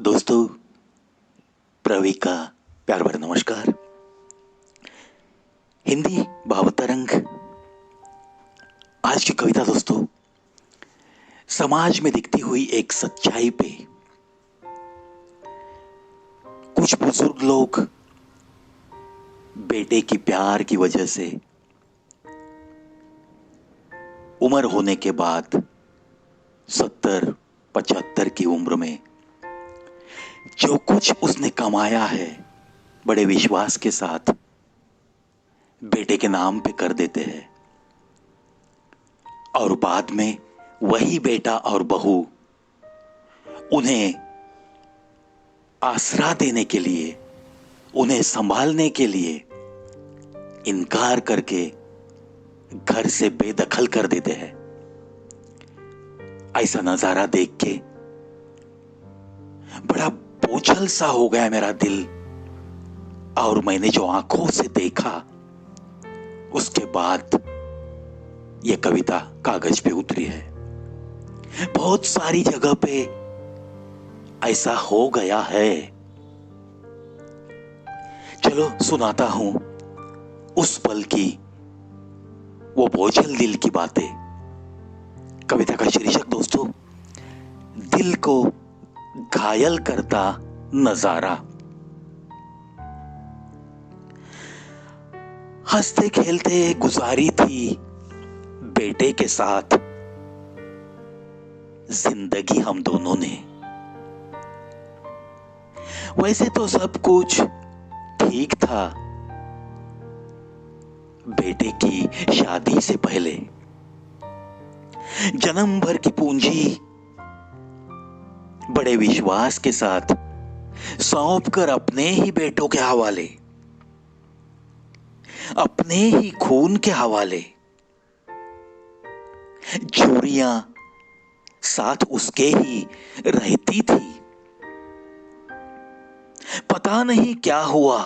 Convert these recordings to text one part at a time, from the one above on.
दोस्तों, प्रवी का प्यार भरा नमस्कार। हिंदी भावतरंग आज की कविता दोस्तों, समाज में दिखती हुई एक सच्चाई पे कुछ बुजुर्ग लोग बेटे की प्यार की वजह से उम्र होने के बाद 70-75 की उम्र में जो कुछ उसने कमाया है बड़े विश्वास के साथ बेटे के नाम पे कर देते हैं और बाद में वही बेटा और बहू उन्हें आसरा देने के लिए, उन्हें संभालने के लिए इनकार करके घर से बेदखल कर देते हैं। ऐसा नजारा देख के बड़ा बोझल सा हो गया मेरा दिल और मैंने जो आंखों से देखा उसके बाद यह कविता कागज पे उतरी है। बहुत सारी जगह पे ऐसा हो गया है। चलो सुनाता हूं उस पल की वो बोझल दिल की बातें। कविता का शीर्षक दोस्तों, दिल को घायल करता नजारा। हंसते खेलते गुजारी थी बेटे के साथ जिंदगी हम दोनों ने। वैसे तो सब कुछ ठीक था बेटे की शादी से पहले। जन्म भर की पूंजी बड़े विश्वास के साथ सौंप कर अपने ही बेटों के हवाले, अपने ही खून के हवाले, चोरियां साथ उसके ही रहती थी। पता नहीं क्या हुआ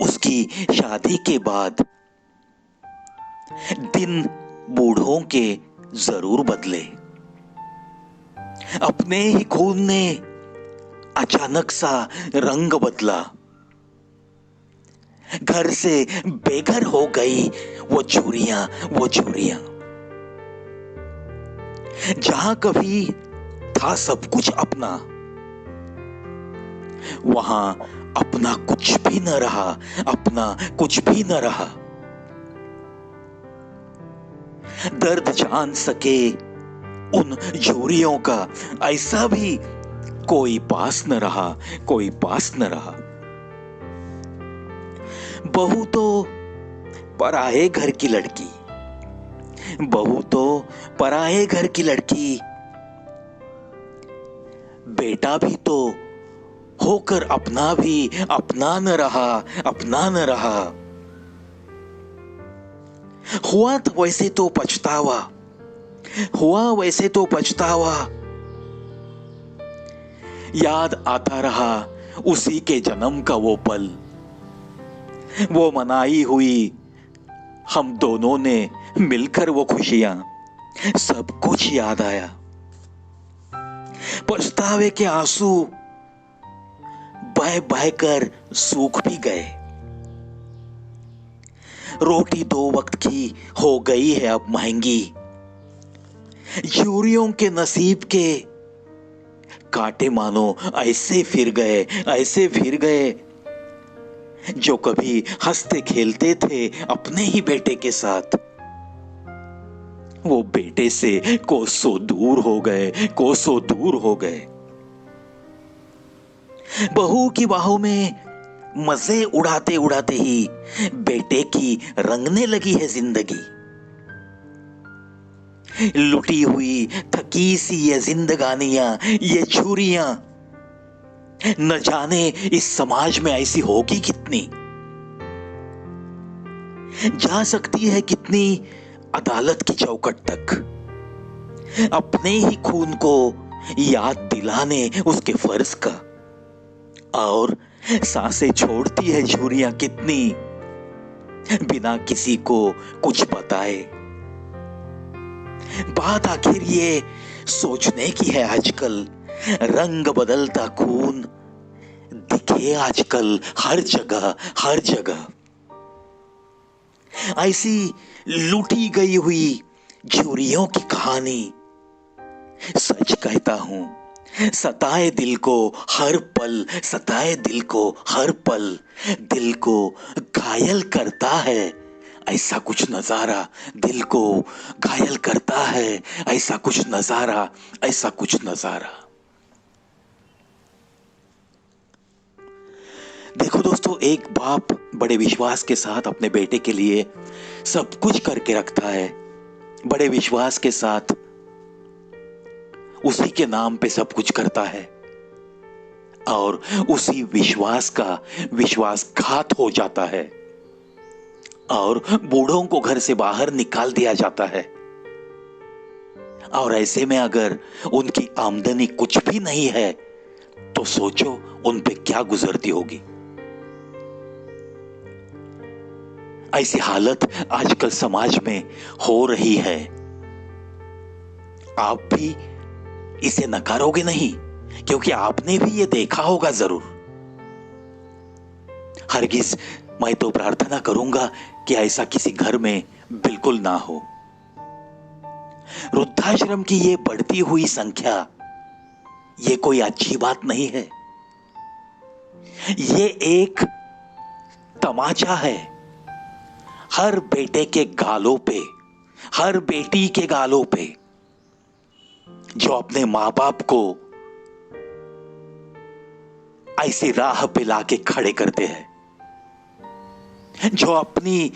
उसकी शादी के बाद। दिन बूढ़ों के जरूर बदले। अपने ही खून ने अचानक सा रंग बदला। घर से बेघर हो गई वो चोरियां। जहां कभी था सब कुछ अपना, वहां अपना कुछ भी न रहा, अपना कुछ भी न रहा। दर्द जान सके उन चोरियों का ऐसा भी कोई पास न रहा, कोई पास न रहा। बहू तो पराए घर की लड़की, बहू तो पराए घर की लड़की, बेटा भी तो होकर अपना भी अपना न रहा, अपना न रहा। हुआ तो वैसे तो पछतावा, हुआ वैसे तो पछतावा। याद आता रहा उसी के जन्म का वो पल, वो मनाई हुई हम दोनों ने मिलकर वो खुशियां। सब कुछ याद आया। पछतावे के आंसू बह बह कर सूख भी गए। रोटी 2 वक्त की हो गई है अब महंगी। चोरियों के नसीब के कांटे मानो ऐसे फिर गए, ऐसे फिर गए। जो कभी हंसते खेलते थे अपने ही बेटे के साथ, वो बेटे से कोसों दूर हो गए, कोसों दूर हो गए। बहू की बाहों में मजे उड़ाते उड़ाते ही बेटे की रंगने लगी है जिंदगी। लुटी हुई थकी सी ये जिंदगानियां, ये चोरियां, न जाने इस समाज में ऐसी होगी कितनी। जा सकती है कितनी अदालत की चौखट तक, अपने ही खून को याद दिलाने उसके फर्ज का। और सांसें छोड़ती है चोरियां कितनी बिना किसी को कुछ बताए। बात आखिर ये सोचने की है आजकल, रंग बदलता खून दिखे आजकल हर जगह हर जगह। ऐसी लूटी गई हुई झुर्रियों की कहानी, सच कहता हूं, सताए दिल को हर पल, सताए दिल को हर पल, दिल को घायल करता है ऐसा कुछ नजारा, दिल को घायल करता है ऐसा कुछ नजारा, ऐसा कुछ नजारा। देखो दोस्तों, एक बाप बड़े विश्वास के साथ अपने बेटे के लिए सब कुछ करके रखता है, बड़े विश्वास के साथ उसी के नाम पे सब कुछ करता है, और उसी विश्वास का विश्वासघात हो जाता है और बूढ़ों को घर से बाहर निकाल दिया जाता है। और ऐसे में अगर उनकी आमदनी कुछ भी नहीं है तो सोचो उन पे क्या गुजरती होगी। ऐसी हालत आजकल समाज में हो रही है। आप भी इसे नकारोगे नहीं, क्योंकि आपने भी ये देखा होगा जरूर। हरगिज मैं तो प्रार्थना करूंगा कि ऐसा किसी घर में बिल्कुल ना हो। वृद्धाश्रम की ये बढ़ती हुई संख्या, ये कोई अच्छी बात नहीं है। ये एक तमाचा है हर बेटे के गालों पे, हर बेटी के गालों पे, जो अपने मां बाप को ऐसी राह पे लाके खड़े करते हैं, जो अपनी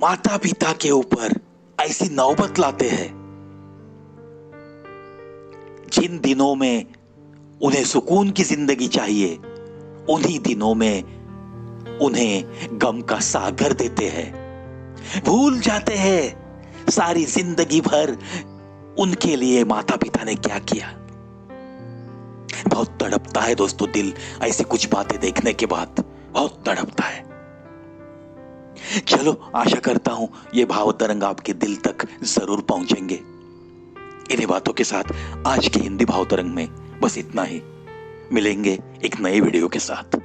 माता पिता के ऊपर ऐसी नौबत लाते हैं जिन दिनों में उन्हें सुकून की जिंदगी चाहिए, उन्हीं दिनों में उन्हें गम का सागर देते हैं। भूल जाते हैं सारी जिंदगी भर उनके लिए माता पिता ने क्या किया। बहुत तड़पता है दोस्तों दिल, ऐसी कुछ बातें देखने के बाद बहुत तड़पता है। चलो, आशा करता हूं ये भाव तरंग आपके दिल तक जरूर पहुंचेंगे। इन्हीं बातों के साथ आज की हिंदी भाव तरंग में बस इतना ही। मिलेंगे एक नए वीडियो के साथ।